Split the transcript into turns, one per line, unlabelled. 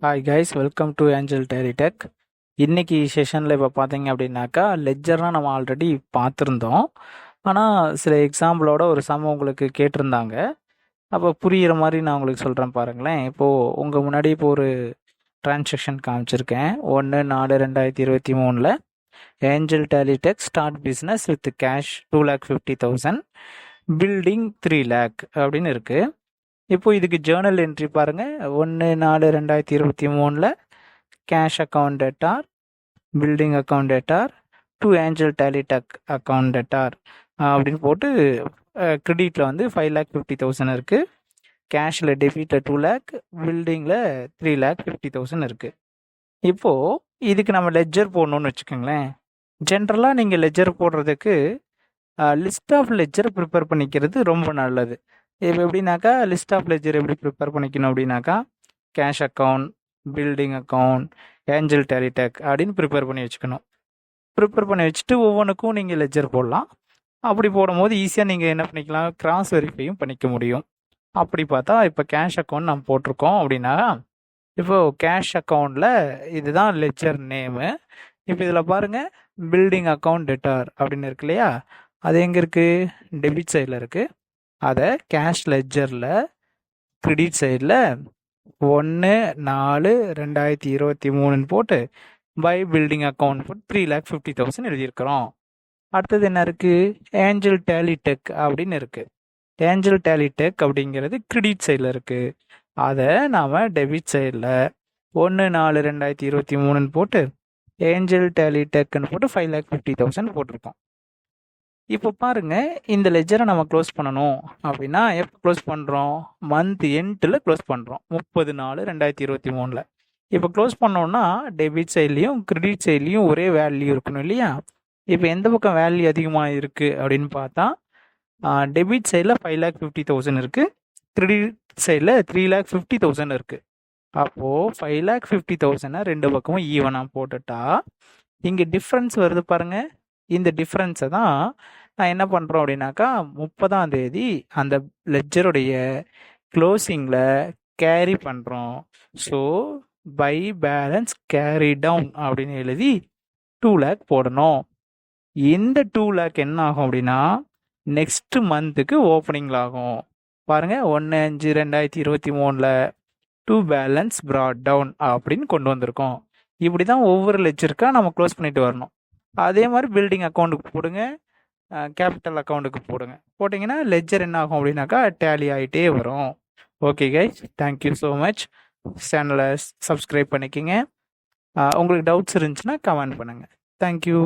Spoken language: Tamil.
Hi guys, welcome to Angel Tally Tech. இன்னைக்கு செஷனில் இப்போ பார்த்தீங்க அப்படின்னாக்கா லெட்ஜர்னால் நம்ம ஆல்ரெடி பார்த்துருந்தோம். ஆனால் சில எக்ஸாம்பிளோட ஒரு சம் உங்களுக்கு கேட்டிருந்தாங்க. அப்போ புரிகிற மாதிரி நான் உங்களுக்கு சொல்கிறேன் பாருங்களேன். இப்போது உங்கள் முன்னாடி இப்போ ஒரு டிரான்சாக்ஷன் காமிச்சிருக்கேன். 1/4/2023 Angel Tally Tech start business with cash 2,50,000 building 3 lakh அப்படின்னு இருக்குது. இப்போ இதுக்கு ஜேர்னல் என்ட்ரி பாருங்கள். 1/4/2023 cash account debtor, building account debtor, to Angel Tally Tech account debtor அப்படின்னு போட்டு கிரெடிட்டில் வந்து 5,50,000 இருக்குது. கேஷில் டெபிட்டில் 2 lakh, பில்டிங்கில் 3,50,000 இருக்குது. இப்போது இதுக்கு நம்ம லெட்ஜர் போடணும்னு வச்சுக்கோங்களேன். ஜென்ரலாக நீங்கள் லெட்ஜர் போடுறதுக்கு லிஸ்ட் ஆஃப் லெட்ஜர் ப்ரிப்பேர் பண்ணிக்கிறது ரொம்ப நல்லது. இப்போ எப்படின்னாக்கா லிஸ்ட் ஆஃப் லெட்ஜர் எப்படி ப்ரிப்பேர் பண்ணிக்கணும் அப்படின்னாக்கா cash account, building account, Angel Tally Tech அப்படின்னு ப்ரிப்பேர் பண்ணி வச்சுக்கணும். ப்ரிப்பேர் பண்ணி வச்சுட்டு ஒவ்வொன்றுக்கும் நீங்கள் லெட்ஜர் போடலாம். அப்படி போடும்போது ஈஸியாக நீங்கள் என்ன பண்ணிக்கலாம், கிராஸ் வெரிஃபையும் பண்ணிக்க முடியும். அப்படி பார்த்தா இப்போ கேஷ் அக்கௌண்ட் நம்ம போட்டிருக்கோம் அப்படின்னா இப்போது கேஷ் அக்கௌண்ட்டில் இதுதான் லெட்ஜர் நேமு. இப்போ இதில் பாருங்கள், பில்டிங் அக்கௌண்ட் டெட்டார் அப்படின்னு இருக்கு இல்லையா, அது எங்கே இருக்குது, டெபிட் சைடில் இருக்குது. அதை கேஷ் லெட்ஜரில் கிரெடிட் சைடில் 1/4/2023 போட்டு பை பில்டிங் அக்கௌண்ட் போட்டு 3,50,000 எழுதியிருக்கிறோம். அடுத்தது என்ன இருக்குது, ஏஞ்சல் டேலி டெக் அப்படின்னு இருக்குது. ஏஞ்சல் டேலி டெக் அப்படிங்கிறது கிரெடிட் சைடில் இருக்குது. அதை நாம் டெபிட் சைடில் 1/4/2023 போட்டு ஏஞ்சல் டேலி டெக்குன்னு போட்டு 5,50,000 போட்டிருக்கோம். இப்போ பாருங்க, இந்த லெட்ஜரை நம்ம க்ளோஸ் பண்ணணும் அப்படின்னா எப்போ க்ளோஸ் பண்ணுறோம், மந்த் எண்டில் க்ளோஸ் பண்ணுறோம், 30/4/2023. இப்போ க்ளோஸ் பண்ணோம்னா டெபிட் சைட்லேயும் கிரெடிட் சைட்லேயும் ஒரே வேல்யூ இருக்கணும் இல்லையா. இப்போ எந்த பக்கம் வேல்யூ அதிகமாக இருக்குது அப்படின்னு பார்த்தா டெபிட் சைடில் 5,50,000 இருக்குது, கிரெடிட் சைடில் 3,50,000 இருக்குது. அப்போது 5,50,000 ரெண்டு பக்கமும் ஈவனாக போட்டுட்டா இங்கே டிஃப்ரென்ஸ் வருது பாருங்கள். இந்த டிஃப்ரென்ஸை தான் நான் என்ன பண்ணுறோம் அப்படின்னாக்கா 30ஆம் தேதி அந்த லெட்ஜருடைய க்ளோசிங்கில் கேரி பண்ணுறோம். So by balance carry down அப்படின்னு எழுதி 2 lakh போடணும். இந்த 2 lakh என்ன ஆகும் அப்படின்னா நெக்ஸ்ட் மந்த்துக்கு ஓப்பனிங்கில் ஆகும். பாருங்கள், 1/5/2023 டு பேலன்ஸ் ப்ராட் டவுன் அப்படின்னு கொண்டு வந்திருக்கோம். இப்படி தான் ஒவ்வொரு லெட்ஜருக்கா நம்ம க்ளோஸ் பண்ணிட்டு வரணும். அதே மாதிரி பில்டிங் அக்கௌண்ட்டுக்கு போடுங்க, கேபிட்டல் அக்கௌண்ட்டுக்கு போடுங்க. போட்டிங்கன்னா லெட்ஜர் என்ன ஆகும் அப்படின்னாக்கா டேலி ஆகிட்டே வரும். Okay guys, thank you so much. சேனலை சப்ஸ்கிரைப் பண்ணிக்கோங்க. உங்களுக்கு டவுட்ஸ் இருந்துச்சுன்னா கமெண்ட் பண்ணுங்கள். தேங்க்யூ.